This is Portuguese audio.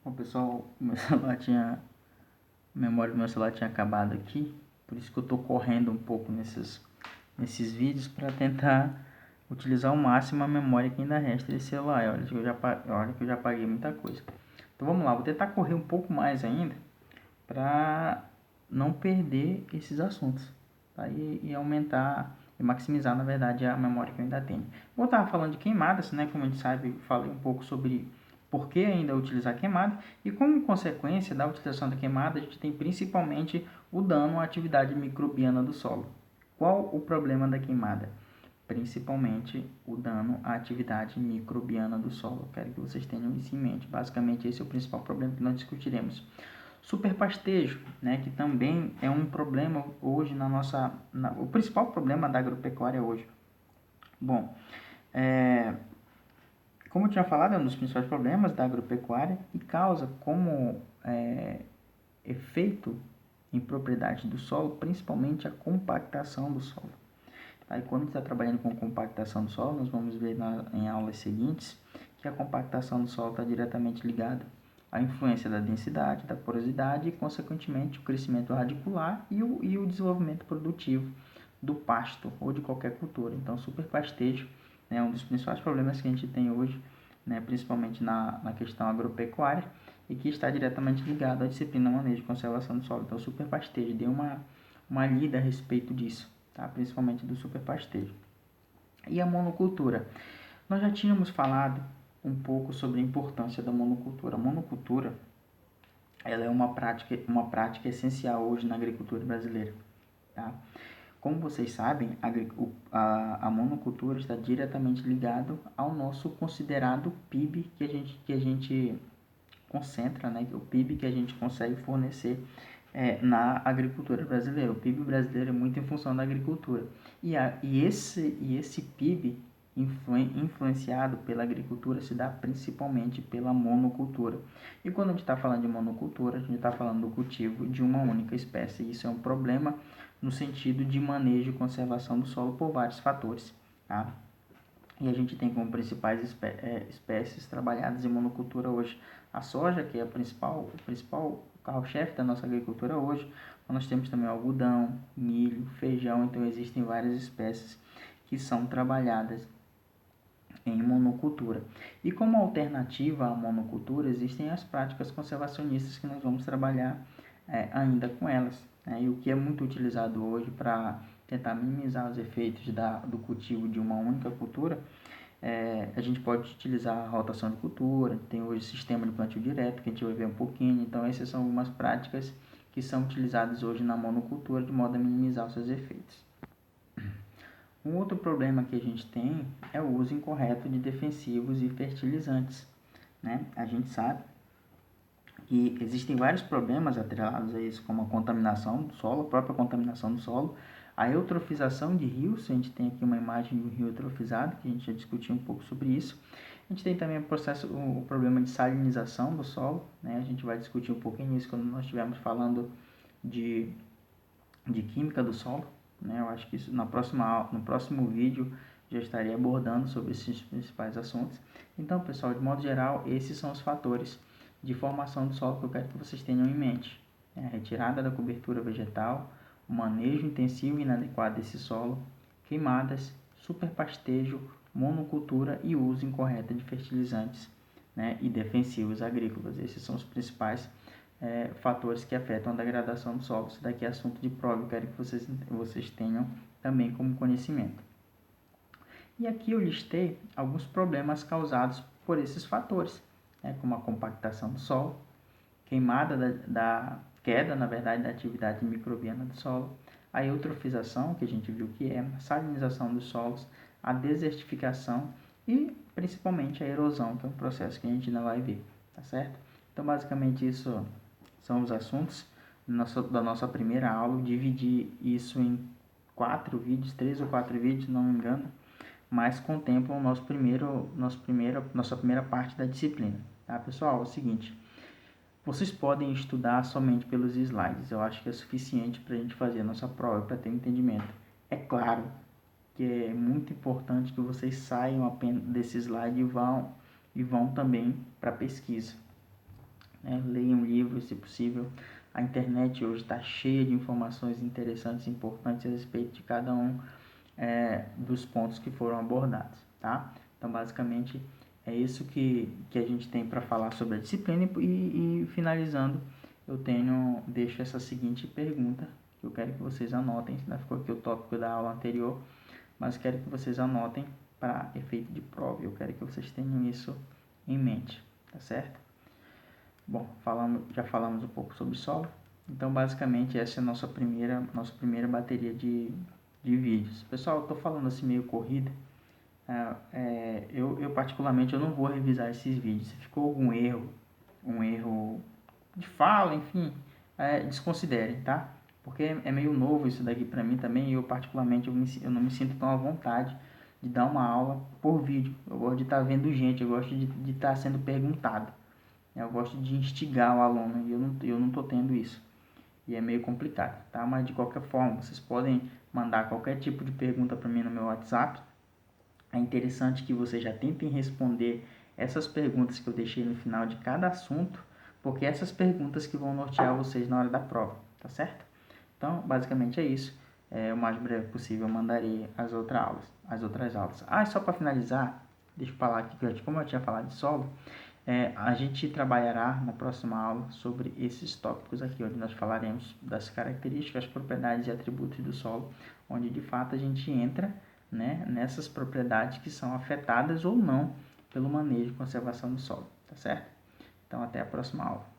Bom, pessoal, meu celular tinha, a memória do meu celular tinha acabado aqui, por isso que eu estou correndo um pouco nesses vídeos para tentar utilizar ao máximo a memória que ainda resta desse celular. Olha que eu já paguei muita coisa. Então vamos lá, vou tentar correr um pouco mais ainda para não perder esses assuntos, tá? E aumentar e maximizar, na verdade, a memória que eu ainda tenho. Vou estar falando de queimadas, né? Como a gente sabe, falei um pouco sobre por que ainda utilizar queimada e como consequência da utilização da queimada, a gente tem principalmente o dano à atividade microbiana do solo. Qual o problema da queimada? Principalmente o dano à atividade microbiana do solo. Quero que vocês tenham isso em mente. Basicamente, esse é o principal problema que nós discutiremos. Superpastejo, né, que também é um problema hoje o principal problema da agropecuária hoje. Bom, como eu tinha falado, é um dos principais problemas da agropecuária e causa como efeito em propriedade do solo, principalmente a compactação do solo. Aí, quando a gente está trabalhando com compactação do solo, nós vamos ver em aulas seguintes que a compactação do solo está diretamente ligada à influência da densidade, da porosidade e, consequentemente, o crescimento radicular e o desenvolvimento produtivo do pasto ou de qualquer cultura. Então, superpastejo é um dos principais problemas que a gente tem hoje, né, principalmente na questão agropecuária, e que está diretamente ligado à disciplina manejo e conservação do solo. Então, superpastejo, dê uma lida a respeito disso, tá? Principalmente do superpastejo. E a monocultura? Nós já tínhamos falado um pouco sobre a importância da monocultura. A monocultura ela é uma prática essencial hoje na agricultura brasileira, tá? Como vocês sabem, a monocultura está diretamente ligado ao nosso considerado PIB que a gente concentra, né? O PIB que a gente consegue fornecer na agricultura brasileira. O PIB brasileiro é muito em função da agricultura. E esse PIB influenciado pela agricultura se dá principalmente pela monocultura. E quando a gente está falando de monocultura, a gente está falando do cultivo de uma única espécie. Isso é um problema no sentido de manejo e conservação do solo por vários fatores, tá? E a gente tem como principais espécies trabalhadas em monocultura hoje a soja, que é o principal carro-chefe da nossa agricultura hoje. Nós temos também o algodão, milho, feijão, então existem várias espécies que são trabalhadas em monocultura. E como alternativa à monocultura, existem as práticas conservacionistas que nós vamos trabalhar ainda com elas, né? E o que é muito utilizado hoje para tentar minimizar os efeitos do cultivo de uma única cultura, a gente pode utilizar a rotação de cultura, tem hoje o sistema de plantio direto, que a gente vai ver um pouquinho. Então essas são algumas práticas que são utilizadas hoje na monocultura de modo a minimizar os seus efeitos. Um outro problema que a gente tem é o uso incorreto de defensivos e fertilizantes, né? A gente sabe que existem vários problemas atrelados a isso, como a contaminação do solo, a própria contaminação do solo, a eutrofização de rios. A gente tem aqui uma imagem de um rio eutrofizado, que a gente já discutiu um pouco sobre isso. A gente tem também o problema de salinização do solo, né? A gente vai discutir um pouquinho isso quando nós estivermos falando de química do solo, né? Eu acho que isso no próximo vídeo já estaria abordando sobre esses principais assuntos. Então, pessoal, de modo geral, esses são os fatores de formação do solo que eu quero que vocês tenham em mente. A retirada da cobertura vegetal, o manejo intensivo e inadequado desse solo, queimadas, superpastejo, monocultura e uso incorreto de fertilizantes, né, e defensivos agrícolas. Esses são os principais fatores que afetam a degradação do solo. Isso daqui é assunto de prova, eu quero que vocês tenham também como conhecimento. E aqui eu listei alguns problemas causados por esses fatores, né, como a compactação do solo, queimada queda, na verdade, da atividade microbiana do solo, a eutrofização, que a gente viu que é a salinização dos solos, a desertificação e principalmente a erosão, que é um processo que a gente ainda vai ver, tá certo? Então, basicamente, isso são os assuntos da nossa primeira aula. Dividi isso em 4 vídeos, 3 ou 4 vídeos, não me engano, mas contemplam nossa primeira parte da disciplina, tá, pessoal? É o seguinte, vocês podem estudar somente pelos slides, eu acho que é suficiente para a gente fazer a nossa prova, para ter um entendimento. É claro que é muito importante que vocês saiam apenas desse slide e vão também para a pesquisa, né? Leia um livro, se possível. A internet hoje está cheia de informações interessantes e importantes a respeito de cada um dos pontos que foram abordados, tá? Então, basicamente, é isso que a gente tem para falar sobre a disciplina e finalizando, deixo essa seguinte pergunta, que eu quero que vocês anotem, ainda ficou aqui o tópico da aula anterior, mas quero que vocês anotem para efeito de prova, eu quero que vocês tenham isso em mente, tá certo? Bom, já falamos um pouco sobre solo, então basicamente essa é a nossa primeira bateria de vídeos. Pessoal, eu estou falando assim meio corrida, eu particularmente eu não vou revisar esses vídeos. Se ficou algum erro, um erro de fala, enfim, desconsiderem, tá? Porque é meio novo isso daqui para mim também, e eu particularmente eu não me sinto tão à vontade de dar uma aula por vídeo. Eu gosto de estar vendo gente, eu gosto de estar sendo perguntado. Eu gosto de instigar o aluno e eu não estou tendo isso. E é meio complicado, tá? Mas de qualquer forma, vocês podem mandar qualquer tipo de pergunta para mim no meu WhatsApp. É interessante que vocês já tentem responder essas perguntas que eu deixei no final de cada assunto, porque essas perguntas que vão nortear vocês na hora da prova, tá certo? Então, basicamente é isso. O mais breve possível eu mandarei as outras aulas. E só para finalizar, deixa eu falar aqui, como eu tinha falado de solo, a gente trabalhará na próxima aula sobre esses tópicos aqui, onde nós falaremos das características, propriedades e atributos do solo, onde de fato a gente entra, né, nessas propriedades que são afetadas ou não pelo manejo e conservação do solo, tá certo? Então até a próxima aula.